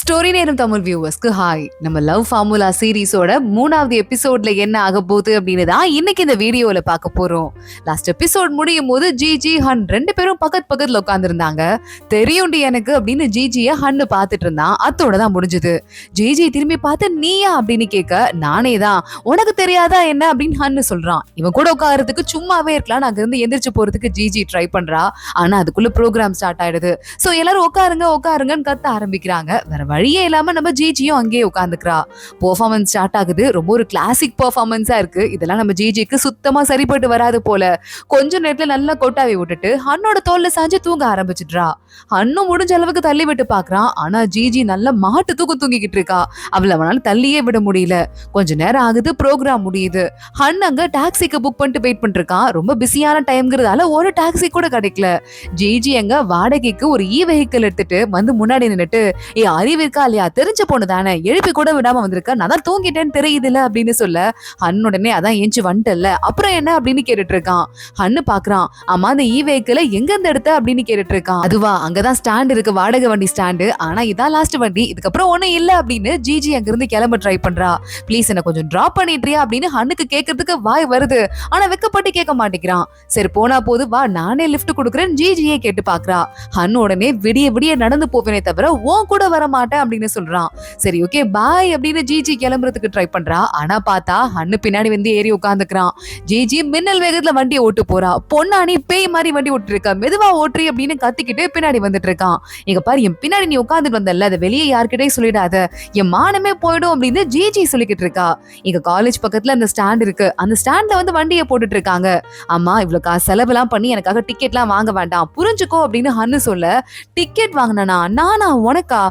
Story நேரம் Tamil வியூவர்ஸ்க்கு hi. நம்ம love formula சீரிஸோட 3வது எபிசோட்ல என்ன ஆக போகுது அப்படின்னு தான் இன்னைக்கு இந்த வீடியோல பார்க்க போறோம். லாஸ்ட் எபிசோட் முடியும் போது ஜிஜி ஹன் 2 பேரும் பக்கத்துல உட்கார்ந்துருந்தாங்க. தெரியும்டி எனக்கு அப்படின்னு ஜிஜிய ஹன்னு பார்த்துட்டு இருந்தான். அத்தோட தான் முடிஞ்சது. ஜிஜி திரும்பி பார்த்து நீயா அப்படின்னு கேட்க, நானே தான், உனக்கு தெரியாதா என்ன அப்படின்னு ஹன்னு சொல்றான். இவன் கூட உட்காரத்துக்கு சும்மாவே இருக்கலாம், அங்க இருந்து எந்திரிச்சு போறதுக்கு ஜிஜி ட்ரை பண்றா. ஆனா அதுக்குள்ள ப்ரோக்ராம் ஸ்டார்ட் ஆயிடுது. சோ எல்லாரும் உட்காருங்கன்னு கத்த ஆரம்பிக்கிறாங்க. வேற வழியே இல்லாம நம்ம ஜிஜியும் அங்கேயே உட்காந்துக்கிறா. பெர்ஃபார்மன்ஸ் ஸ்டார்ட் ஆகுது. ரொம்ப ஒரு கிளாசிக் பெர்ஃபார்மன்ஸா இருக்கு. இதெல்லாம் நம்ம ஜிஜிக்கு சுத்தமா சரிப்பட்டு வராது போல. கொஞ்ச நேரத்துல நல்லா கொட்டாவி விட்டுட்டு ஹன்னோட தோல்ல சாஞ்சு தூங்க ஆரம்பிச்சிடுறா. ஹன்னும் முடிஞ்ச அளவுக்கு தள்ளி விட்டு பாக்குறான். ஆனா ஜிஜி நல்லா மாட்டு தூங்கிக்கிட்டு இருக்கா. அவளை அவனால தள்ளியே விட முடியல. கொஞ்ச நேரம் ஆகுது, ப்ரோக்ராம் முடியுது. ஹன் அங்க டாக்ஸிக்கு புக் பண்ணிட்டு வெயிட் பண்ணிருக்கான். ரொம்ப பிஸியான டைம்ங்கிறதால ஒரு டாக்ஸி கூட கிடைக்கல. ஜிஜி அங்க வாடகைக்கு ஒரு வெஹிக்கிள் எடுத்துட்டு வந்து முன்னாடி நின்னுட்டு, அறிவு இருக்கா இல்லையா, தெரிஞ்ச பொண்ணு தானே, எழுப்பி கூட விடாம வந்திருக்க, நான் தான் தூங்கிட்டேன்னு தெரியுதுல அப்படின்னு சொல்ல, ஹன்னுடனே அதான் ஏஞ்சி வந்துட்டல, அப்புறம் என்ன அப்படின்னு கேட்டுட்டு இருக்கான். ஹன்னு பாக்குறான். ஆமா, அந்த வெஹிக்கிள எங்க இருந்து எடுத்த அப்படின்னு கேட்டுட்டு இருக்கான். அதுவா, அங்கதான் ஸ்டாண்ட் இருக்கு, வாடகை வண்டி ஸ்டாண்டு, ஆனா இதான் லாஸ்ட் வண்டி, இதுக்கப்புறம் ஒண்ணும் இல்ல அப்படின்னு ஜிஜி அங்க இருந்து கிளம்ப ட்ரை பண்றா. ப்ளீஸ் என்ன கொஞ்சம் டிராப் பண்ணிட்றியா அப்படின்னு ஹன்னுக்கு கேட்கறதுக்கு வாய் வருது. ஆனா வெக்கப்பட்டு கேட்க மாட்டேங்கிறான். சரி போனா போது வா, நானே லிஃப்ட் கொடுக்குறேன் ஜிஜியே கேட்டு பாக்குறா. ஹன்னு உடனே விடிய நடந்து போவேனே தவிர உன் கூட வர மாட்டேன் அப்படின்னு சொல்றான். சரி ஓகே பாய் அப்படின்னு ஜிஜி கிளம்புறதுக்கு ட்ரை பண்றா. ஆனா பார்த்தா ஹன்னு பின்னாடி வந்து ஏறி உட்காந்துக்கிறான். ஜிஜி மின்னல் வேகத்துல வண்டியை ஓட்டு போறா. பொன்னானி பேய் மாதிரி வண்டி ஓட்டு இருக்கா. மெதுவா ஓட்டுறி அப்படின்னு கத்திக்கிட்டு பின்னாடி வந்துட்டு இருக்கான். இங்க பாரு, என் பின்னாடி நீ உட்காந்துட்டு வந்தல, அதை வெளியே யார்கிட்டயும் சொல்லிடாத, என் மானமே போயிடும் அப்படின்னு ஜிஜி சொல்லிக்கிட்டு இருக்கா. எங்க காலேஜ் பக்கத்துல அந்த ஸ்டாண்ட் இருக்கு, அந்த ஸ்டாண்ட்ல வந்து வண்டியை போட்டுட்டு இருக்காங்க. ஆமா, இவ்வளவு செலவெல்லாம் பண்ணி எனக்காக டிக்கெட்லாம் வாங்க வேண்டாம், புரிஞ்சுக்கோ அப்படின்னு ஹன்னு சொல்ல, டிக்கெட் வாங்கினா நானா உனக்கா,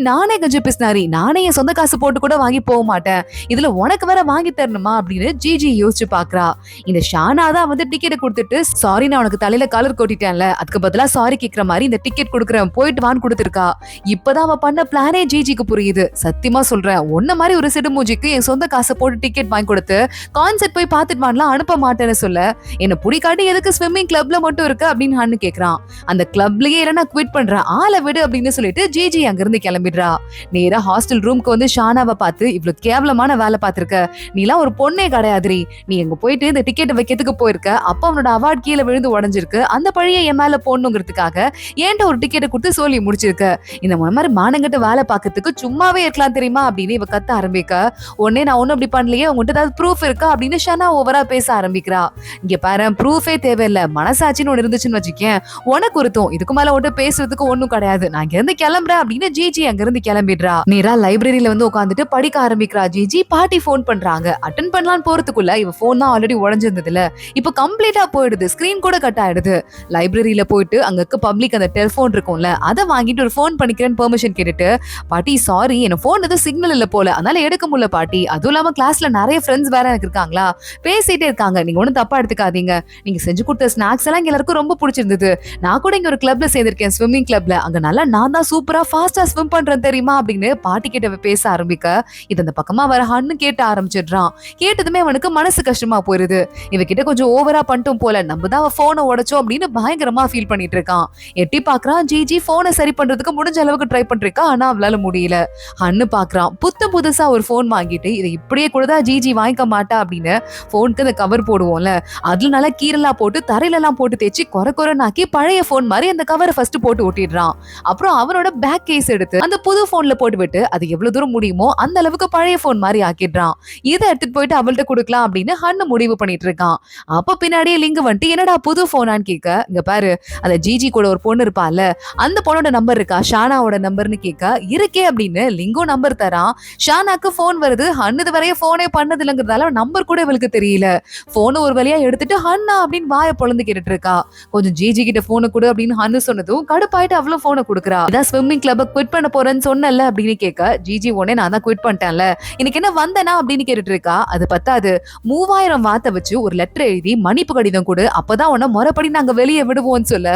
நானே கொஞ்சம் பிஸ்னாரி, நானே என் சொந்த காசு போட்டு கூட வாங்கி போக மாட்டேன், இதுல உனக்கு வேற வாங்கி தரணுமா அப்படின்னு ஜிஜி யோசிச்சு பாக்குறா. இந்த ஷானா தான் வந்து டிக்கெட் கொடுத்துட்டு, சாரி நான் உனக்கு தலையில கலர் கொட்டிட்டேன்ல, அதுக்கு பதிலா சாரி கேட்கிற மாதிரி இந்த டிக்கெட் கொடுக்குறேன் போயிட்டு வான்னு கொடுத்துருக்கா. இப்பதான் அவ பண்ண பிளானே ஜிஜிக்கு புரியுது. சத்தியமா சொல்றேன், ஒன்ன மாதிரி ஒரு சிடுமூஜிக்கு என் சொந்த காசை போட்டு டிக்கெட் வாங்கி கொடுத்து கான்செர்ட் போய் பாத்துட்டு வாங்கலாம் அனுப்ப மாட்டேன்னு சொல்ல, என்ன புடிக்காட்டி எதுக்கு ஸ்விம்மிங் கிளப்ல மட்டும் இருக்கு அப்படின்னு ஹன்னு கேக்குறான். அந்த கிளப்லயே இல்ல குவிட் பண்றேன், ஆளை விடு அப்படின்னு சொல்லிட்டு ஜிஜி அங்க இருந்து கிளம்பிடுறா. நேரா ஹாஸ்டல் ரூம்க்கு வந்து ஷானாவை பார்த்து, இவ்வளவு கேவலமான வேலை பார்த்திருக்க, நீலாம் ஒரு பொண்ணே கிடையாதுரி, நீ எங்க போயிட்டு இந்த டிக்கெட் வைக்கிறதுக்கு போயிருக்க, அப்ப அவனோட அவார்ட் கீழே விழுந்து உடஞ்சிருக்கு, அந்த பழிய என் மேல போடணுங்கிறதுக்காக ஏன்ட்ட ஒரு டிக்கெட்டை கொடுத்து சொல்லி முடிச்சிருக்க, இந்த மாதிரி மானங்கிட்ட வேலை பார்க்கறதுக்கு சும்மாவே இருக்கலாம் தெரியுமா அப்படின்னு இவ கத்த ஆரம்பிக்க, உடனே நான் ஒன்னும் அப்படி பண்ணலையே, உங்ககிட்ட ஏதாவது ப்ரூஃப் இருக்கா அப்படின்னு ஷானா ஓவரா பேச ஆரம்பிக்கிறா. இங்க பாரு, ப்ரூஃபே தேவையில்லை, மனசாட்சின்னு ஒண்ணு இருந்துச்சுன்னு வச்சுக்கேன், உனக்கு ஒருத்தம், இதுக்கு மேல ஒன்று பேசுறதுக்கு ஒண்ணும் கிடையாது, நான் இங்க இருந்து கிளம்புறேன் அப்படின்னு ஜிஜி அங்க இருந்து கிளம்பிடுறா. நேரா லைப்ரரியில வந்து உட்காந்துட்டு படிக்க ஆரம்பிக்கிறா. ஜிஜி பாட்டி போன் பண்றாங்க. அட்டன் பண்ணலான்னு போறதுக்குள்ள இவ போன் தான் ஆல்ரெடி உடஞ்சிருந்ததுல இப்ப கம்ப்ளீட்டா போயிடுது, ஸ்கிரீன் கூட கட் ஆயிடுது. லைப்ரரியில போயிட்டு அங்க பப்ளிக் அந்த டெலிபோன் இருக்கும்ல, அதை வாங்கிட்டு ஒரு போன் பண்ணிக்கிறேன்னு பெர்மிஷன் கேட்டுட்டு, பாட்டி சாரி, என்ன போன் எதுவும் சிக்னல் இல்ல போல, அதனால எடுக்க முடியல பாட்டி, அதுவும் இல்லாம கிளாஸ்ல நிறைய ஃப்ரெண்ட்ஸ் வேற எனக்கு இருக்காங்களா, பேசிட்டே இருக்காங்க, நீங்க ஒன்னும் தப்பா எடுத்துக்காதீங்க, நீங்க செஞ்சு கொடுத்த ஸ்நாக்ஸ் எல்லாம் எல்லாருக்கும் ரொம்ப பிடிச்சிருந்தது, நான் கூட இங்க ஒரு கிளப்ல சேர்ந்திருக்கேன், ஸ்விம்மிங் கிளப்ல, அங்க நல்லா நான் தான் சூப்பரா ஃபாஸ்டா ஸ்விம் பண்றேன் தெரியுமா அப்படின்னு பாட்டி கிட்ட பேச ஆரம்பிக்க, இது அந்த பக்கமா வர ஹன்னு கேட்ட ஆரம்பிச்சிடுறான். கேட்டதுமே அவனுக்கு மனசு கஷ்டமா போயிருது. இவகிட்ட கொஞ்சம் ஓவரா பண்ணிட்டோம் போல, நம்ம தான் போனை உடைச்சோம் அப்படின்னு பயங்கரமா ஃபீல் பண்ணிட்டு இருக்கான். எட்டி பாக்குறான். ஜிஜி போனை சரி பண்றதுக்கு முடிஞ்ச அளவுக்கு ட்ரை பண்ணிருக்கா, ஆனா அவளால முடியல. ஹன்னு பாக்குறான். புதுசா ஒரு போன் வாங்கிட்டு இதை இப்படியே கூடதான் ஜிஜி வாங்கிக்க மாட்டா அப்படின்னு போனுக்கு அந்த கவர் போடுவோம்ல, அதுல நல்லா கீரலா போட்டு தரையில எல்லாம் போட்டு தேய்ச்சி கொரநாக்கி பழைய போன் மாதிரி அந்த கவரை ஃபர்ஸ்ட் போட்டு ஒட்டிடுறான். அப்புறம் அவனோட பேக் கேஸ் எடுத்து அந்த புது போன்ல போட்டு விட்டு அது எவ்வளவு தூரம் முடியுமோ அந்த அளவுக்கு பழைய போன் மாதிரி ஆக்கிடுறான். இதை எடுத்துட்டு போயிட்டு அவள்கிட்ட கொடுக்கலாம் அப்படின்னு ஹன்னு முடிவு பண்ணிட்டு இருக்கான். அப்ப பின்னாடியே லிங்க் வந்துட்டு, என்னடா புது போனான்னு கேட்க, இங்க பாரு, அந்த ஜிஜி கூட ஒரு பொண்ணு இருப்பால, அந்த பொண்ணோட நம்பர் இருக்கா, ஷானாவோட நம்பர்னு கேட்க, இருக்கே அப்படின்னு லிங்கும் நம்பர் தரான். ஷானாக்கு போன் வருது. ஹன்னு வரைய போனே பண்ணது இல்லைங்கிறதால நம்பர் கூட இவளுக்கு தெரியல. போனை ஒரு வழியா எடுத்துட்டு ஹன்னா அப்படின்னு வாய பொழந்து கேட்டுட்டு இருக்கா. கொஞ்சம் ஜிஜி கிட்ட போனை கொடு அப்படின்னு ஹன்னு சொன்னதும் கடுப்பாயிட்டு அவளும் போனை கொடுக்குறா. இதான் ஸ்விம்மிங் கிளப்ப குவிட் பண்ண போறேன்னு சொன்னல அப்படின்னு கேட்க, ஜிஜி உடனே நான் தான் குவிட் பண்ணிட்டேன்ல, எனக்கு என்ன வந்தனா அப்படின்னு கேட்டுட்டு இருக்கா. அது பத்தாது, 3000 வார்த்தை வச்சு ஒரு லெட்டர் எழுதி மன்னிப்பு கடிதம் கொடு, அப்பதான் உன்ன முறைப்படி நாங்க வெளியே விடுவோம்னு சொல்ல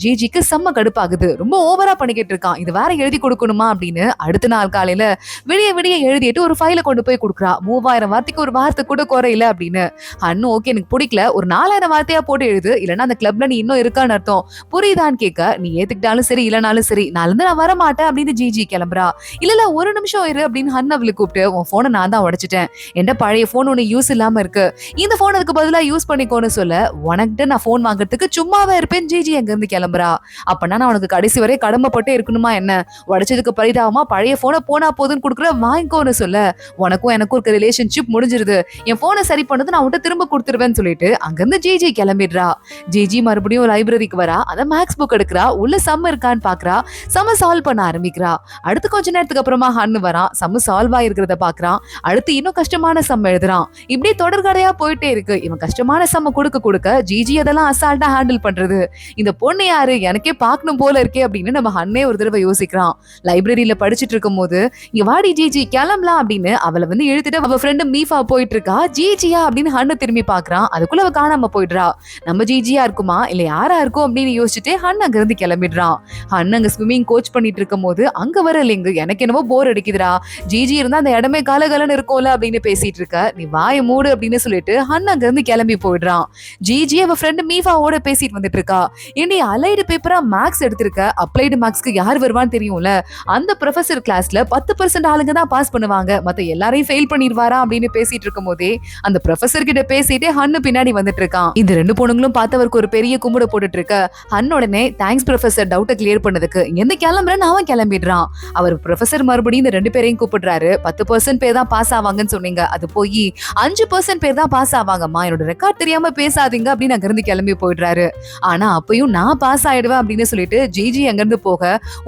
ஜிஜிக்கு செம்ம கடுப்பாகுது. ரொம்ப ஓவரா பண்ணிக்கிட்டு இருக்கான். இது வேற எழுதி கொடுக்கணுமா அப்படின்னு அடுத்த நாள் காலையில விடிய எழுதிட்டு ஒரு ஃபைல கொண்டு போய் கொடுக்குறா. 3000 வார்த்தைக்கு ஒரு வார்த்தை கூட குறையில அப்படின்னு. அண்ணு ஓகே எனக்கு பிடிக்கல, ஒரு 4000 வார்த்தையா போட்டு எழுது, இல்லன்னா அந்த கிளப்ல நீ இன்னும் இருக்கான்னு அர்த்தம், புரியுதான்னு கேட்க, நீ ஏத்துக்கிட்டாலும் சரி இல்லனாலும் சரி நான் இருந்து நான் வர மாட்டேன் அப்படின்னு ஜிஜி கிளம்புறா. இல்ல ஒரு நிமிஷம் இரு அப்படின்னு ஹன் அவளுக்கு கூப்பிட்டு, உன் போனை நான் தான் உடைச்சிட்டேன், என்கிட்ட பழைய போன் ஒண்ணு யூஸ் இல்லாம இருக்கு, இந்த போன் அதுக்கு பதிலா யூஸ் பண்ணிக்கோன்னு சொல்ல, உனக்கிட்ட நான் போன் வாங்குறதுக்கு சும்மாவே இருப்பேன் ஜிஜி அங்க இருந்து கிளம்புறா. அப்பனா நான் உனக்கு கடைசி வரை கடமைப்பட்டே இருக்கணுமா என்ன, உடைச்சதுக்கு பரிதாபமா பழைய போனை போனா போதுன்னு கொடுக்குற, வாங்கிக்கோன்னு சொல்ல, உனக்கும் எனக்கும் இருக்க ரிலேஷன்ஷிப் முடிஞ்சிருது, என் போனை சரி பண்ணது நான் உன்கிட்ட திரும்ப கொடுத்துருவேன்னு சொல்லிட்டு அங்கிருந்து ஜிஜி கிளம்பிடுறா. ஜிஜி மறுபடியும் லைப்ரரிக்கு வரா. அத மேக்ஸ் புக் எடுக்கிறா. உள்ள சம் இருக்கான்னு பாக்குறா. சம சால்வ் பண்ண ஆரம்பிக்கிறா. அடுத்து கொஞ்ச நேரத்துக்கு அப்புறமா ஹன்னு வரான். சம் சால்வ் ஆயிருக்கிறத பாக்குறான். அடுத்து இன்னும் கஷ்டமான சம் எழுதுறான். இப்படி தொடர்கதையா போயிட்டே இருக்கு. இவன் கஷ்டமான சம்ம கொடுக்க கொடுக்க ஜிஜி அதெல்லாம் அசால்ட்டா ஹேண்டில் பண்றது. இந்த பொண்ணு யாரு, எனக்கே பார்க்கணும் போல இருக்கே அப்படின்னு நம்ம ஹன்னே ஒரு தடவை யோசிக்கிறான். லைப்ரரியில படிச்சுட்டு இருக்கும் போது, இங்க வாடி ஜிஜி கிளம்பலாம் அப்படின்னு அவளை இழுத்துட்டு அவ ஃப்ரெண்டு மீஃபா போயிட்டு இருக்கா. ஜிஜியா அப்படின்னு ஹன்னு திரும்பி பாக்குறான். அதுக்குள்ள அவ காணாம போயிடுறா. நம்ம ஜிஜியா இருக்குமா இல்ல யாரா இருக்கும் அப்படின்னு யோசிச்சுட்டு ஹன் அங்க இருந்து கிளம்பிடுறான். ஹன் அங்க ஸ்விம்மிங் கோச் பண்ணிட்டு இருக்கும் போது அங்க வர லிங்கு, எனக்கு என்னவோ போர் அடிக்குதுடா, ஜிஜி இருந்தா அந்த இடமே கலகலன்னு இருக்கும்ல அப்படின்னு பேசிட்டு இருக்க, நீ வாய மூடு அப்படின்னு சொல்லிட்டு ஹன் அங்க இருந்து கிளம்பி போயிடுறான். ஜிஜி அவ ஃப்ரெண்டு மீஃபாவோட பேசிட்டு வந்துட்டு இருக்கா. ஏண்டி அலைடு பேப்பரா மேக்ஸ் எடுத்திருக்க, அப்ளைடு மேக்ஸ்க்கு யார் வருவான்னு தெரியும்ல, அந்த ப்ரொஃபசர் கிளாஸ்ல 10% ஆளுங்க தான் பாஸ் பண்ணுவாங்க, மத்த எல்லாரையும் ஃபெயில் பண்ணிடுவாரா அப்படின்னு பேசிட்டு இருக்கும் போதே அந்த ப்ரொஃபசர் கிட்ட பேசிட்டே ஹன்னு பின்னாடி வந்துட்டு இருக்கான். இந்த ரெண்டு பொண்ணுங்களும் பார்த்தவருக்கு ஒரு பெரிய கும்பிட போட்டுட்டு இருக்க. ஹன் உடனே தேங்க்ஸ் ப்ரொஃபசர், டவுட்டை கிளியர் பண்ணதுக்கு, எந்த கிளம்புறேன்னு அவன் கிளம்பிடுறான். அவர் ப்ரொஃபசர் மறுபடியும் இந்த ரெண்டு பேரையும் கூப்பிடுறாரு. 10% பேர் தான் பாஸ் ஆவாங்கன்னு சொன்னீங்க, அது போய் 5% பேர் தான் பாஸ் ஆவாங்கம்மா, என்னோட ரெக்கார்ட் தெரியாம பேசாதீங்க அப்படின்னு அங்க இருந்து கிளம்பி போயிடுறாரு. ஆனா அப்பயும் நான் பாஸ் ஆயிடுவேன் அப்படின்னு சொல்லிட்டு ஜிஜி அங்க இருந்து போக,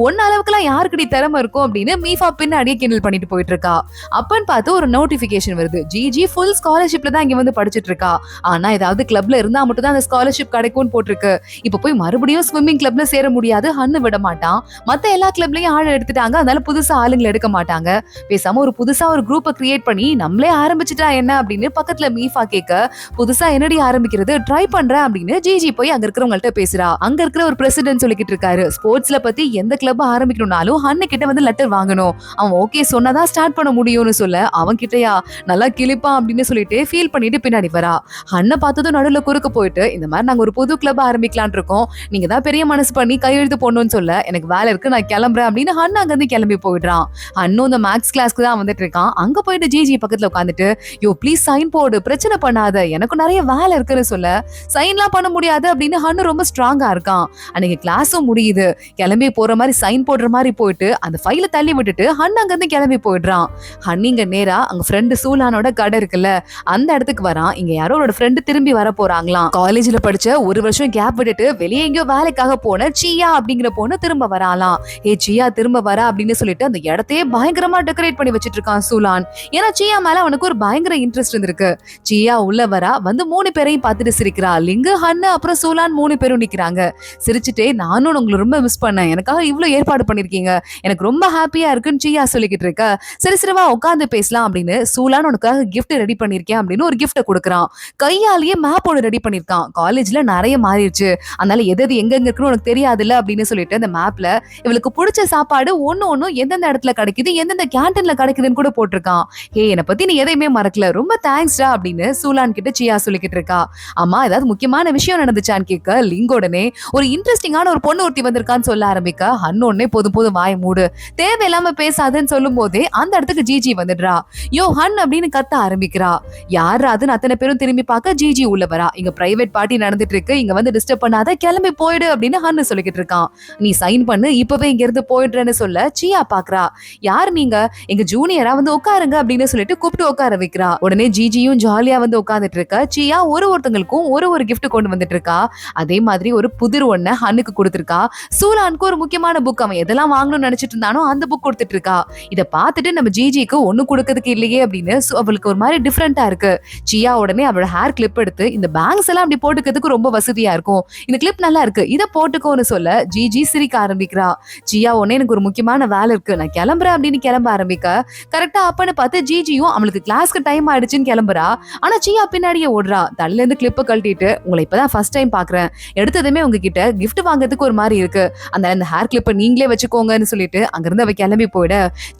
ஒன்னு அளவுக்குலாம் யாருக்கடி திறமை இருக்கும் அப்படின்னு மீஃபா பின்னாடியே கிண்டல் பண்ணிட்டு போயிட்டு இருக்கா. அப்பன்னு பார்த்து ஒரு நோட்டிபிகேஷன் வருது. ஜிஜி ஃபுல் ஸ்காலர்ஷிப்ல தான் இங்க வந்து படிச்சிட்டு இருக்கா. ஆனா ஏதாவது கிளப்ல இருந்தா மட்டும் தான் அந்த ஸ்காலர்ஷிப் கிடைக்கும்னு போட்டிருக்கு. இப்ப போய் மறுபடியும் ஸ்விம்மிங் கிளப்ல சேர முடியாது, ஹன்னு விட மாட்டான். மத்த எல்லா கிளப்லயும் ஆள் எடுத்துட்டாங்க, அதனால புதுசா ஆளுங்களை எடுக்க மாட்டாங்க. பேசாம ஒரு புதுசா ஒரு குரூப்பை கிரியேட் பண்ணி நம்மளே ஆரம்பிச்சுட்டா என்ன அப்படின்னு பக்கத்துல மீஃபா கேட்க, புதுசா என்னடி ஆரம்பிக்கிறது, ட்ரை பண்றேன் அப்படின்னு ஜிஜி போய் அங்க இருக்கிறவங்கள்ட்ட பேசுறா. அங்க இருக்கிற ஒரு பிரசிடென்ட் சொல்லிக்கிட்டு இருக்காரு, ஸ்போர்ட்ஸ்ல பத்தி எந்த கிளப் ஆரம்பிக்கணும்னாலும் ஹன்னு கிட்ட வந்து லெட்டர் வாங்கணும், அவன் ஓகே சொன்னதா ஸ்டார்ட் பண்ண முடியும்னு சொல்ல, அவன் கிட்டயா நல்லா கிளிப்பா அப்படின்னு சொல்லிட்டு ஃபீல் பண்ணிட்டு பின்னாடி வரா. ஹன்னை பார்த்ததும் நடுவுல குறுக்க போயிட்டு, இந்த மாதிரி நாங்க ஒரு புது கிளப் ஆரம்பிக்கலான் இருக்கோம், நீங்க தான் பெரிய மனசு பண்ணி கையெழுத்து போடணும்னு சொல்ல, எனக்கு வேலை இருக்கு நான் கிளம்புறேன் அப்படின்னு ஹன் அங்க இருந்து கிளம்பி போயிடுறான். ஹன்னும் இந்த மேக்ஸ் கிளாஸ்க்கு தான் வந்துட்டு இருக்கான். அங்க போயிட்டு ஜிஜி பக்கத்துல உட்காந்துட்டு, யோ ப்ளீஸ் சைன் போடு, பிரச்சனை பண்ணாத, எனக்கு நிறைய வேலை இருக்குன்னு சொல்ல, சைன்லாம் பண்ண முடியாது அப்படின்னு ஹன்னு ரொம்ப ஸ்ட்ராங்கா இருக்கான். அன்னைக்கு கிளாஸும் முடியுது. கிளம்பி போற மாதிரி சைன் போடுற மாதிரி போயிட்டு அந்த ஃபைல தள்ளி விட்டுட்டு ஹன் அங்க இருந்து கிளம்பி போயிடுறான். ஹன் இங்க நேரா அங்க ஃப்ரெண்டு சூலானோட கடை இருக்குல்ல, அந்த இடத்துக்கு வரான். இங்க யாரோ ஒரு ஃப்ரெண்டு திரும்பி வர போறாங்களாம். காலேஜ்ல படிச்ச ஒரு வருஷம் கேப் விட்டுட்டு வெளியே எங்கயோ வேலைக்காக போன சியா அப்படிங்கிற பொண்ணு திரும்ப வராலாம். ஏ சியா திரும்ப வரா அப்படின்னு சொல்லிட்டு அந்த இடத்தையே பயங்கரமா டெக்கரேட் பண்ணி வச்சிட்டு இருக்கான் சூலான். ஏன்னா சியா மேல அவனுக்கு ஒரு பயங்கர இன்ட்ரெஸ்ட் இருந்திருக்கு. சியா உள்ள வரா, வந்து 3 பேரையும் பார்த்துட்டு சிரிக்கிறா. லிங்கு, ஹன்னு அப்புறம் சூலான் 3 பேரும் நிக்கிறாங்க. சிரிச்சுட்டே, நானும் உங்களை ரொம்ப மிஸ் பண்ணேன், எனக்காக இவ்வளவு ஏற்பாடு பண்ணிருக்கீங்க, எனக்கு ரொம்ப ஹாப்பியா இருக்குன்னு சியா சொல்லிக்கிட்டு இருக்க. சரி சரிவா உட்காந்து பேசலாம் அப்படின்னு சூலான் உனக்காக கிஃப்ட் ரெடி பண்ணிருக்கேன் அப்படின்னு ஒரு கிஃப்ட கொடுக்குறான். கையாலேயே மேப்போட ரெடி பண்ணிருக்கான். காலேஜ்ல நிறைய மாறிடுச்சு, அதனால எது எங்க இருக்குன்னு உனக்கு தெரியாதுல்ல அப்படின்னு சொல்லிட்டு அந்த மேப்ல இவளுக்கு பிடிச்ச சாப்பாடு ஒன்னும் எந்தெந்த இடத்துல கிடைக்குது, எந்தெந்த கேண்டீன்ல கிடைக்குதுன்னு கூட போட்டிருக்கான். ஹே, என்னை பத்தி நீ எதையுமே மறக்கல, ரொம்ப தேங்க்ஸ்டா அப்படின்னு சூலான் கிட்ட சியா சொல்லிக்கிட்டு இருக்கா. அம்மா ஏதாவது முக்கியமான விஷயம் நடந்துச்சான்னு கேட்க, லிங்கோடனே ஒரு இன்ட்ரெஸ்டிங்கான ஒரு பொண்ணு ஒருத்தி வந்திருக்கான்னு சொல்ல ஆரம்பிக்க, ஹன்னோடனே போதும் போதும் வாய மூடு, தேவையில்லாம பேசாதுன்னு சொல்லும் போதே அந்த இடத்துக்கு ஜிஜி வந்துடுறா. யோ ஹன் அப்படின்னு கத்த ஆரம்பிக்கிறா. யாரு அதுன்னு அத்தனை பேரும் திரும்பி பார்க்க ஜிஜி உள்ள வரா. இங்க பிரைவேட் பார்ட்டி நடந்துட்டு இருக்கு, இங்க வந்து டிஸ்டர்ப் பண்ணாத, கிளம்பி போயிடு அப்படின்னு ஹன்னு சொல்லிக்கிட்டு இருக்கான். நீ சைன் பண்ணு, இப்பவே இங்க இருந்து போயிடுறேன்னு சொல்ல சியா பாக்குறா. யார் நீங்க, எங்க ஜூனியரா, வந்து உட்காருங்க அப்படின்னு சொல்லிட்டு கூப்பிட்டு உட்கார வைக்கிறா. உடனே ஜிஜியும் ஜாலியா வந்து உட்கார்ந்துட்டு இருக்க. சியா ஒருத்தங்களுக்கும் ஒரு கிஃப்ட் கொண்டு வந்துட்டு இருக்கா. அதே மாதிரி ஒரு புதிர் ஒண்ணு ஹன்னுக்கு கொடுத்திருக்கா. சூலானுக்கு ஒரு முக்கியமான புக், அவன் எதெல்லாம் வாங்கணும்னு நினைச்சிட்டு இருந்தானோ அந்த புக் கொடுத்துட்டு இருக்கா. இத பார்த்துட்டு நம்ம ஜிஜிக்கு ஒண்ணு கொடுக்கறதுக்கு இல்லையே அப்படின்னு அவளுக்கு ஒரு மாதிரி டிஃபரெண்டா இருக்கு. சியா உடனே அவளோட ஹேர் கிளிப் எடுத்து, இந்த பேங்க்ஸ் எல்லாம் அப்படி போட்டுக்கிறதுக்கு ரொம்ப வசதியா இருக்கும், இந்த கிளிப் நல்லா இருக்கு, இதை போட்டுக்கோன்னு சொல்ல ஜிஜி சிரிக்க ஆரம்பிக்கிறா. சியா உடனே எனக்கு ஒரு முக்கியமான வேலை இருக்கு, நான் கிளம்புறேன் அப்படின்னு கிளம்ப ஆரம்பிக்க, கரெக்டா அப்பன்னு பார்த்து ஜிஜியும் அவளுக்கு கிளாஸ்க்கு டைம் ஆயிடுச்சுன்னு கிளம்புறா. ஆனா சியா பின்னாடியே ஓடுறா. தலையில இருந்து கிளிப்பை கழட்டிட்டு, உங்களை இப்பதான் ஃபர்ஸ்ட் டைம் பாக்குறேன், எடுத்ததுமே உங்ககிட்ட கிஃப்ட் வாங்குறதுக்கு ஒரு மாதிரி இருக்கு, அந்த ஹேர் கிளிப்பை நீங்களே வச்சுக்கோங்கன்னு சொல்லிட்டு அங்கிருந்து அவ கிளம்பி போயிட,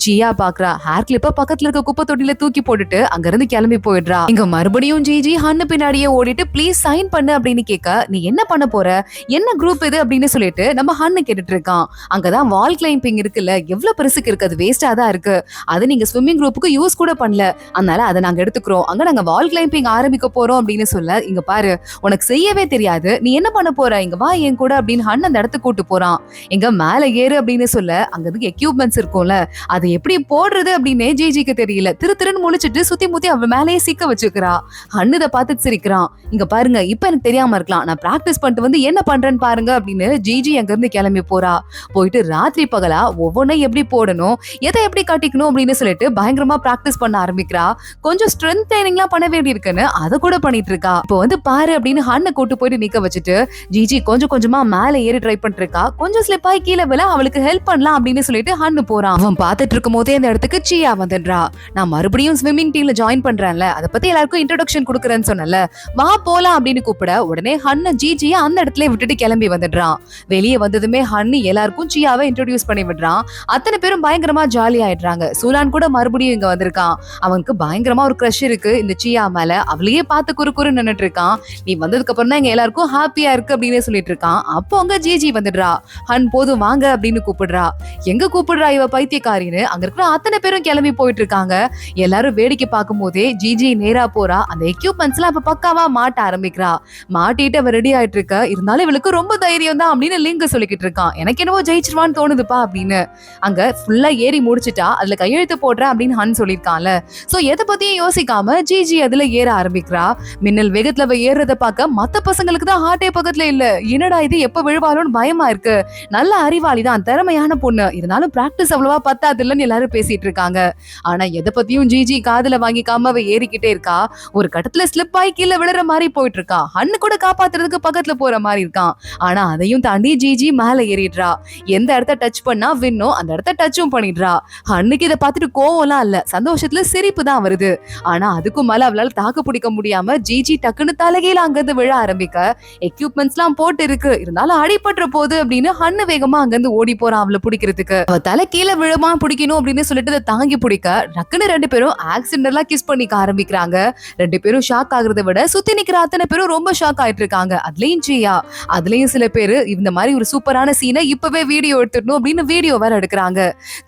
சியா பாக்குறா. ஹேர் கிளிப்பை பக்கத்துல இருக்க குப்பை தொட்டில தூக்கி போட்டுட்டு அங்கிருந்து கிளம்பி போயிடுறா. இங்க மறுபடியும் ஜிஜி ஹன்னு பின்னாடியே ஓடிட்டு ப்ளீஸ் சைன் பண்ணு அப்படின்னு கேட்க, நீ என்ன பண்ண போற, என்ன குரூப் இது அப்படின்னு சொல்லிட்டு நம்ம ஹன்னு கேட்டுட்டு இருக்கான். அங்கதான் வால் கிளைம்பிங் இருக்கு இருக்குல்ல, எவ்வளவு பெருசுக்கு இருக்கு, அது வேஸ்டா தான் இருக்கு. அது நீங்க ஸ்விம்மிங் குரூப்புக்கு யூஸ் கூட பண்ணல. அதனால அதை நாங்க எடுத்துக்கிறோம். அங்க நாங்க வால் கிளைம்பிங் ஆரம்பிக்க போறோம் அப்படின்னு சொல்ல, இங்க பாரு உனக்கு செய்யவே தெரியாது, நீ என்ன பண்ண போற, இங்க வா என் கூட அப்படின்னு ஹன் அந்த இடத்துக்கு கூட்டு போறான். எங்க மேல ஏறு அப்படின்னு சொல்ல, அங்க இருக்கு எக்யூப்மெண்ட்ஸ் இருக்கும்ல, அதை எப்படி போடுறது அப்படின்னு ஜிஜிக்கு தெரியல. திருன்னு முழிச்சிட்டு சுத்தி முத்தி அவன் மேலேயே சிக்க வச்சுக்கிறா. ஹன் இதை பார்த்துட்டு சிரிக்கிறான். இங்க பாருங்க, இப்ப எனக்கு தெரியாம இருக்கலாம், நான் பிராக்டிஸ் பண்ணிட்டு வந்து என்ன பண்றேன்னு பாருங்க அப்படின்னு ஜிஜி அங்க இருந்து கிளம்பி போறா. போயிட்டு ராத்திரி பகலா ஒவ்வொன்னும் எப்படி போடணும், எதை எப்படி கட்டிக்கணும் அப்படின்னு சொல்லிட்டு பயங்கரமா பிராக்டிஸ் பண்ண ஆரம்பிக்கிறா. கொஞ்சம் ஸ்ட்ரென்த் ட்ரைனிங்லாம் பண்ண வேண்டி இருக்குன்னு அதை கூட பண்ணிட்டு இருக்கா. இப்போ வந்து பாரு அப்படின்னு ஹன்னை கூட்டு போயிட்டு நிக்க வச்சுட்டு ஜிஜி கொஞ்சம் கொஞ்சமா மேல ஏறி ட்ரை பண்ணிட்டு இருக்கா. கொஞ்சம் ஸ்லிப் ஆகி கீழே விழ அவளுக்கு ஹெல்ப் பண்ணலாம் அப்படின்னு சொல்லிட்டு ஹன்னு போறான். அவன் பார்த்துட்டு இருக்கும் போதே அந்த இடத்துக்கு சியா வந்துடுறா. நான் மறுபடியும் ஸ்விம்மிங் டீம்ல ஜாயின் பண்றேன்ல, அதை பத்தி எல்லாருக்கும் இன்ட்ரோடக்ஷன் கொடுக்குறேன்னு சொன்னல, வா போலாம் அப்படின்னு கூப்பிட உடனே ஹன்னு ஜிஜியை அந்த இடத்துல விட்டுட்டு கிளம்பி வந்துடுறான். வெளியே வந்ததுமே ஹன்னு எல்லாருக்கும் சியாவை இன்ட்ரோடியூஸ் பண்ணி விடுறான். அத்தனை பேரும் பயங்கரமா ஜாலி ஆயிடுறாங்க. சூலான் கூட மறுபடியும் இங்க வந்திருக்கான். அவனுக்கு பயங்கரமா ஒரு க்ரஷ் இருக்கு இந்த சியா மேல. அவளையே பார்த்து குறு நின்னுட்டு இருக்கான். நீ வந்ததுக்கு அப்புறம் தான் எங்க எல்லாருக்கும் ஹாப்பியா இருக்கு அப்படின்னு சொல்லிட்டு இருக்கான். அப்போ அங்க ஜிஜி வந்துடுறா. ஹன் போதும் வாங்க அப்படின்னு கூப்பிடுறா. எங்க கூப்பிடுறா இவ பைத்தியக்காரின்னு அங்க இருக்கிற அத்தனை பேரும் கிளம்பி போயிட்டு இருக்காங்க. எல்லாரும் வேடிக்கை பார்க்கும் போதே ஜிஜி நேரா போறா. அந்த எக்யூப்மெண்ட்ஸ் எல்லாம் இப்ப பக்காவா மாட்ட ஆரம்பிக்கிறா. மாட்டிட்டு அவ ரெடி ஆயிட்டு இருக்க. இருந்தாலும் இவளுக்கு ரொம்ப தைரியம் தான் அப்படின்னு லிங்க சொல்லிக்கிட்டு இருக்கான். எனக்கு என்னவோ ஜெயிச்சிருவான்னு தோணுதுப்பா அப்படின்னு. அங்க ஃபுல்லா ஏறி முடிச்சுட்டா அதுல கையெழுத்து போடுற அப்படின்னு ஹன் சொல்லியிருக்கான்ல. சோ எதை பத்தியும் யோசிக்காம ஜிஜி அதுல ஏற ஆரம்பிக்கிறா. மின்னல் வேகத்துல அவ ஏறத பார்க்க மத்த பசங்களுக்கு தான் ஹார்ட்டே பக்கத்துல இல்ல. என்னடா இது, எப்ப விழுவாரோன்னு பயமா இருக்கு. நல்ல அறிவாளி தான், திறமையான பொண்ணு, இருந்தாலும் பிராக்டிஸ் அவ்வளவா பத்தாது இல்லன்னு எல்லாரும் பேசிட்டு இருக்காங்க. ஆனா எதை பத்தியும் ஜிஜி காதுல வாங்கிக்காம அவ ஏறிக்கிட்டே இருக்கா. ஒரு கட்டத்துல ஸ்லிப் ஆகி கீழே விழுற மாதிரி போயிட்டு இருக்கா. ஹன்னு கூட காப்பாத்துறதுக்கு பக்கத்துல போற மாதிரி இருக்கான். ஆனா அதையும் தாண்டி ஜிஜி மேல ஏறிடுறா. எந்த இடத்த டச் பண்ணா வின்னோ அந்த இடத்த டச்சும் பண்ணிடுறா. ஹன்னுக்கு இதை பார்த்துட்டு கோவம்லாம் இல்ல, சந்தோஷத்துல சிரிப்பு தான் வருது. ஆனா அதுக்கும் மேல அவளால தாக்கு பிடிக்க முடியாம ஜிஜி டக்குன்னு தலைகீழ அங்கிருந்து விழ ஆரம்பிக்க, எக்யூப்மெண்ட்ஸ் எல்லாம் போட்டு இருக்கு, இருந்தாலும் அடிபட்டுற போது அப்படின்னு ஹன்னு வேகமா அங்கிருந்து ஓடி போறான் அவளை பிடிக்கிறதுக்கு. அவ தலை கீழே விழமா பிடிக்கணும் அப்படின்னு சொல்லிட்டு அதை தாங்கி பிடிக்க டக்குன்னு ரெண்டு பேரும் ஆக்சிடென்டலா கிஸ் பண்ணிக்க ஆரம்பிக்கிறாங்க. ரெண்டு பேரும் ஷாக் ஆகுறத விட சுத்தி நிக்கிற அத்தனை பேரும் ரொம்ப ஷாக் ஆயிட்டு இருக்காங்க. அதுலயும் ஜியா, அதுலயும் சில பேரு இந்த மாதிரி ஒரு சூப்பரான சீனை இப்பவே வீடியோ எடுத்துடணும் அப்படின்னு வீடியோ வேற எடுக்கிறாங்க.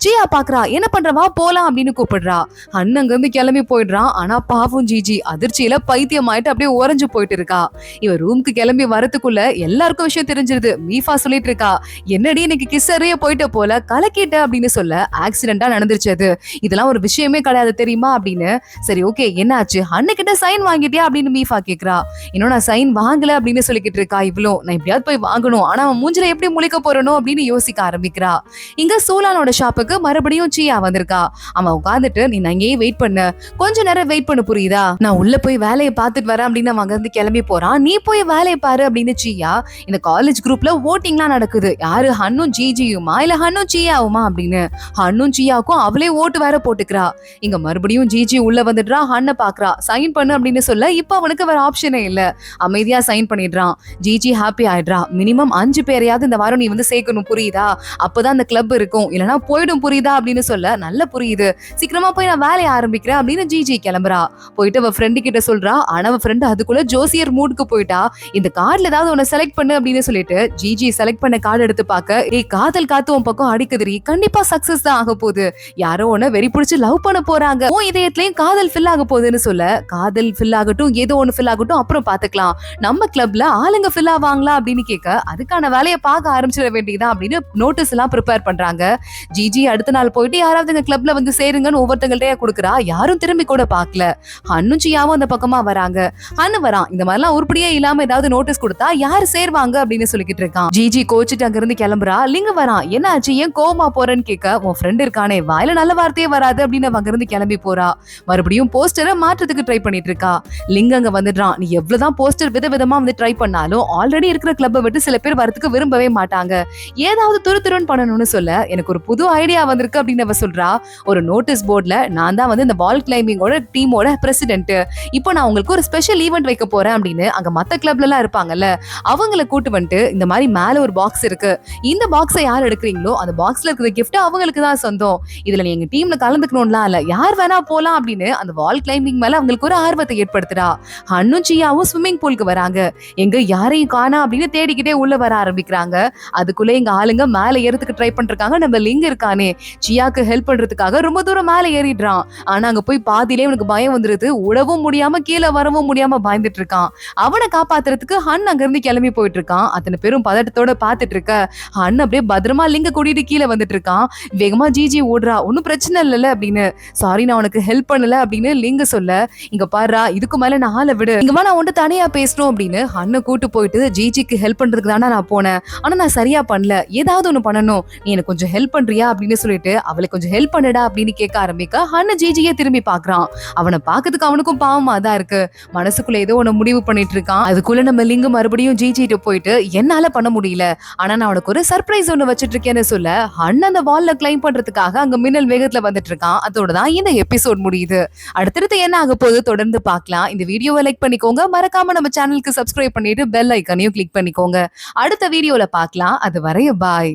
ஜியா பாக்குறா, என்ன பண்றவா போலாம் அப்படின்னு கூப்பிடுறா. ஹன்னு அங்க இருந்து கிளம்பி போயிடுறான். ஆனா பாவம் ஜிஜி அதிர்ச்சியில பைத்தியம் ஆயிட்டு அப்படியே உறைஞ்சு போயிட்டு இருக்கா. இவ ரூமுக்கு கிளம்பி வரதுக்குள்ள எல்லாருக்கும் விஷயம் தெரிஞ்சிருது. மீஃபா சொல்லிட்டு இருக்கா, என்னடி இன்னைக்கு கிஸ்ஸரையே போயிட்ட போல கலக்கிட்ட அப்படின்னு சொல்ல, ஆக்சிடென்டா நடந்துருச்சு அது, இதெல்லாம் ஒரு விஷயமே கிடையாது தெரியுமா அப்படின்னு. சரி ஓகே என்னாச்சு, அன்னைக்கிட்ட சைன் வாங்கிட்டியா அப்படின்னு மீஃபா கேக்குறா. இன்னும் நான் சைன் வாங்கல அப்படின்னு சொல்லிக்கிட்டு இருக்கா. இவ்வளோ நான் எப்படியாவது போய் வாங்கணும், ஆனா அவன் மூஞ்சில எப்படி முழிக்க போறனோ அப்படின்னு யோசிக்க ஆரம்பிக்கிறா. இங்க சூலானோட ஷாப்புக்கு மறுபடியும் சியா வந்திருக்கா. அவன் உட்காந்துட்டு, நீ அங்கேயே வெயிட் பண்ணு, கொஞ்ச நேரம் வெயிட் பண்ணு புரியுதா, நான் உள்ள போய் வேலையை பார்த்துட்டு வரேன் அப்படின்னு அவன் அங்க இருந்து கிளம்பி போறான். நீ போய் வேலையை பாரு அப்படின்னு சியா. இந்த காலேஜ் குரூப்ல ஓட்டிங்லாம் நடக்குது, யாரு ஹன்னும் ஜிஜியுமா இல்ல ஹன்னும் சியாவுமா அப்படின்னு. ஹன்னும் சியாவுக்கும் அவளே ஓட்டு வேற போட்டுக்கிறா. இங்க மறுபடியும் ஜிஜி உள்ள வந்துடுறா. ஹன்னை பாக்குறா. சைன் பண்ணு அப்படின்னு சொல்ல இப்ப அவனுக்கு வேற ஆப்ஷனே இல்ல. அமைதியா சைன் பண்ணிடுறான். ஜிஜி ஹாப்பி ஆயிடுறா. மினிமம் 5 பேரையாவது இந்த வாரம் நீ வந்து சேர்க்கணும் புரியுதா, அப்பதான் அந்த கிளப் இருக்கும், இல்லனா போயிடும் புரியுதா அப்படின்னு சொல்ல, நல்ல புரியுது, சீக்கிரமா போய் நான் வேலையை ஆரம்பிக்கிறேன் அப்படின்னு ஜிஜி கிளம்புறா. போயிட்டு அவ ஃப்ரெண்டு கிட்ட சொல்றா. ஆனா அவ ஃப்ரெண்டு அதுக்குள்ள ஜோசியர் மூடுக்கு போயிட்டா. இந்த கார்டுல ஏதாவது உன்னை செலக்ட் பண்ணு அப்படின்னு சொல்லிட்டு ஜிஜி செலக்ட் பண்ண கார்டு எடுத்து பார்க்க, ஏய் காதல் காத்து உன் பக்கம் அடிக்குதுரி, கண்டிப்பா சக்சஸ் தான் ஆக போகுது, யாரோ உன்னை வெறி பிடிச்சு லவ் பண்ண போறாங்க, உன் இதயத்திலயும் காதல் ஃபில் ஆக போகுதுன்னு சொல்ல, காதல் ஃபில் ஆகட்டும் ஏதோ ஒண்ணு ஃபில் ஆகட்டும் அப்புறம் பாத்துக்கலாம், நம்ம கிளப்ல ஆளுங்க ஃபில் ஆவாங்களா அப்படின்னு கேட்க, அதுக்கான வேலையை பார்க்க ஆரம்பிச்சிட வேண்டியதான் அப்படின்னு நோட்டீஸ் எல்லாம் ப்ரிப்பேர் பண்றாங்க. ஜிஜி அடுத்த நாள் போயிட்டு யாராவது எங்க கிளப்ல வந்து சேருங்கன்னு ஒவ்வொருத்தங்கள்ட்டே கொடுக்குறா. யாரும் திரும்பி கூட பாக்கல. ஹன்னும் சியாவும் அந்த பக்கமா வராங்க. ஹன்னு வரான். இந்த மாதிரிலாம் உருப்படியே இல்லாம ஏதாவது நோட்டீஸ் கொடுத்தா யாரு சேர்வாங்க அப்படின்னு சொல்லிக்கிட்டு இருக்கான். ஜிஜி கோச்சிட்டு அங்க இருந்து கிளம்புறா. லிங்க வரான். என்ன ஆச்சு, ஏன் கோவமா போறேன்னு கேட்க, உன் ஃப்ரெண்ட் இருக்கானே வாயில நல்ல வார்த்தையே வராது அப்படின்னு அங்க இருந்து கிளம்பி போறா. மறுபடியும் போஸ்டரை மாற்றத்துக்கு ட்ரை பண்ணிட்டு இருக்கா. லிங்க அங்க வந்துடுறான். நீ எவ்வளவுதான் போஸ்டர் விதவிதமா வந்து ட்ரை பண்ணாலும் ஆல்ரெடி இருக்கிற கிளப்பை விட்டு சில பேர் வரதுக்கு விரும்பவே மாட்டாங்க, ஏதாவது துருன்னு பண்ணணும்னு சொல்ல, எனக்கு ஒரு புது ஐடியா வந்திருக்கு அப்படின்னு அவ சொல்றா. ஒரு நோட்டீஸ் போர்ட்ல, நான் தான் வந்து இந்த வால் கிளைம்பிங்கோட டீமோட பிரசிடென்ட், இப்போ நான் உங்களுக்கு ஒரு ஸ்பெஷல் ஈவென்ட் வைக்க போறேன் அப்படின்னு அங்க மத்த கிளப்ல எல்லாம் இருப்பாங்கல்ல அவங்களை கூட்டு வந்துட்டு, இந்த மாதிரி மேல ஒரு பாக்ஸ் இருக்கு, இந்த பாக்ஸை யார் எடுக்கிறீங்களோ அந்த பாக்ஸ்ல இருக்கிற கிஃப்ட் அவங்களுக்கு தான் சொந்தம், இதுல நீங்க டீம்ல கலந்துக்கணும்லாம் இல்ல, யார் வேணா போலாம் அப்படின்னு அந்த வால் கிளைம்பிங் மேல அவங்களுக்கு ஒரு ஆர்வத்தை ஏற்படுத்துறா. ஹன்னும் சியாவும் ஸ்விம்மிங் பூலுக்கு வராங்க. எங்க யாரையும் காணா அப்படின்னு தேடிக்கிட்டே உள்ள வர ஆரம்பிக்கிறாங்க. அதுக்குள்ள எங்க ஆளுங்க மேல ஏறதுக்கு ட்ரை பண்றாங்க நம்ம லிங்க் இருக்கானே சியாக்கு ஹெல்ப் பண்றதுக்காக ரொம்ப தூரம் மேல ஏறிடுறான். ஆனா அங்க போய் பாதியிலே அவனுக்கு பயம் வந்துருது. உடவும் முடியாம கீழே வரவும் முடியாம பயந்துட்டு இருக்கான். அவனை காப்பாத்துறதுக்கு ஹன் அங்க இருந்து கிளம்பி போயிட்டு இருக்கான். அத்தனை பேரும் பதட்டத்தோட பாத்துட்டு இருக்க ஹன் அப்படியே பத்திரமா லிங்க கூட்டிட்டு கீழே வந்துட்டு இருக்கான். வேகமா ஜிஜி ஓடுறா. ஒன்னும் பிரச்சனை இல்லைல்ல அப்படின்னு. சாரி நான் உனக்கு ஹெல்ப் பண்ணல அப்படின்னு லிங்க சொல்ல, இங்க பாருடா இதுக்கு மேல நான் ஆளை விடு, இங்க நான் உன்ட்டு தனியா பேசணும் அப்படின்னு ஹன்னை கூட்டு போயிட்டு ஜிஜிக்கு ஹெல்ப் பண்றதுக்கு தானே நான் போனேன். ஆனா நான் சரியா பண்ணல, ஏதாவது ஒண்ணு பண்ணணும், நீ எனக்கு கொஞ்சம் ஹெல்ப் பண்றியா அப்படின்னு சொல்லிட்டு அவளுக்கு கொஞ்சம் ஹெல்ப் பண்ணுடா அப்படின்னு கேட்க ஆரம்பிக்க ஹன்னு ஜிஜியே திரும்பி பாக்குறான். அவனை பாக்கிறதுக்கு அவனுக்கும் பாவமா தான் இருக்கு. மனசுக்குள்ள ஏதோ ஒண்ணு முடிவு பண்ணிட்டு இருக்கான். அதுக்குள்ள நம்ம லிங்கு மறுபடியும் ஜிஜிட்டு போயிட்டு என்னால பண்ண முடியல, ஆனா நான் அவனுக்கு ஒரு சர்ப்ரைஸ் ஒண்ணு வச்சிட்டு இருக்கேன்னு சொல்ல ஹன் அந்த வால்ல கிளைம் பண்றதுக்காக அங்க மின்னல் வேகத்துல வந்துட்டு இருக்கான். அதோட தான் இந்த எபிசோட் முடியுது. அடுத்தடுத்து என்ன ஆக போகுது தொடர்ந்து பார்க்கலாம். இந்த வீடியோவை லைக் பண்ணிக்கோங்க, மறக்காம நம்ம சேனலுக்கு சப்ஸ்கிரைப் பண்ணிட்டு பெல் ஐக்கனையும் கிளிக் பண்ணிக்கோங்க. அடுத்த வீடியோல பார்க்கலாம். அது வரைய பாய்.